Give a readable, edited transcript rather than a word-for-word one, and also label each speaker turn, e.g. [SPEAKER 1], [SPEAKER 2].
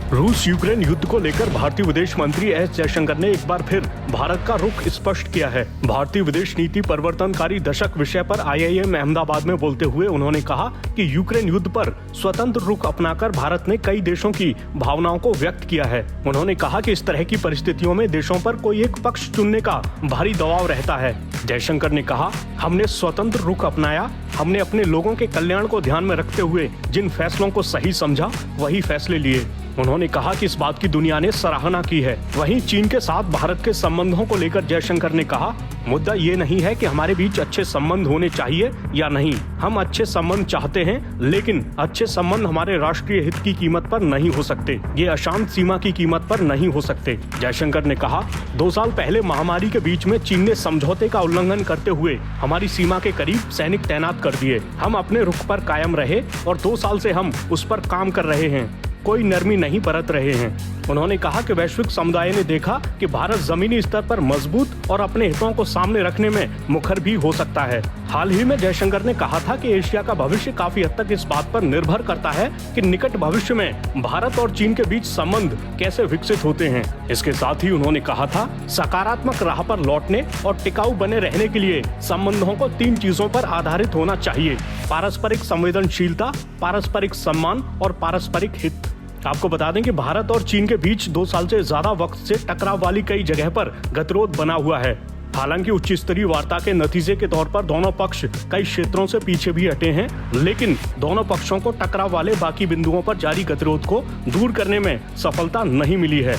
[SPEAKER 1] रूस यूक्रेन युद्ध को लेकर भारतीय विदेश मंत्री एस जयशंकर ने एक बार फिर भारत का रुख स्पष्ट किया है। भारतीय विदेश नीति परिवर्तनकारी दशक विषय पर IIM अहमदाबाद में बोलते हुए उन्होंने कहा कि यूक्रेन युद्ध पर स्वतंत्र रुख अपनाकर भारत ने कई देशों की भावनाओं को व्यक्त किया है। उन्होंने कहा कि इस तरह की परिस्थितियों में देशों पर कोई एक पक्ष चुनने का भारी दबाव रहता है। जयशंकर ने कहा, हमने स्वतंत्र रुख अपनाया, हमने अपने लोगों के कल्याण को ध्यान में रखते हुए जिन फैसलों को सही समझा वही फैसले लिए। उन्होंने कहा कि इस बात की दुनिया ने सराहना की है। वहीं चीन के साथ भारत के संबंधों को लेकर जयशंकर ने कहा, मुद्दा ये नहीं है कि हमारे बीच अच्छे संबंध होने चाहिए या नहीं। हम अच्छे संबंध चाहते हैं, लेकिन अच्छे संबंध हमारे राष्ट्रीय हित की कीमत पर नहीं हो सकते। ये अशांत सीमा की कीमत पर नहीं हो सकते। जयशंकर ने कहा, 2 साल पहले महामारी के बीच में चीन ने समझौते का उल्लंघन करते हुए हमारी सीमा के करीब सैनिक तैनात कर दिए। हम अपने रुख पर कायम रहे और 2 साल से हम उस पर काम कर रहे हैं, कोई नरमी नहीं बरत रहे हैं। उन्होंने कहा कि वैश्विक समुदाय ने देखा कि भारत जमीनी स्तर पर मजबूत और अपने हितों को सामने रखने में मुखर भी हो सकता है। हाल ही में जयशंकर ने कहा था कि एशिया का भविष्य काफी हद तक इस बात पर निर्भर करता है कि निकट भविष्य में भारत और चीन के बीच संबंध कैसे विकसित होते हैं। इसके साथ ही उन्होंने कहा था, सकारात्मक राह पर लौटने और टिकाऊ बने रहने के लिए संबंधों को 3 चीजों पर आधारित होना चाहिए: पारस्परिक संवेदनशीलता, पारस्परिक सम्मान और पारस्परिक हित। आपको बता दें कि भारत और चीन के बीच 2 साल से ज्यादा वक्त से टकराव वाली कई जगह पर गतिरोध बना हुआ है। हालांकि उच्च स्तरीय वार्ता के नतीजे के तौर पर दोनों पक्ष कई क्षेत्रों से पीछे भी हटे हैं, लेकिन दोनों पक्षों को टकराव वाले बाकी बिंदुओं पर जारी गतिरोध को दूर करने में सफलता नहीं मिली है।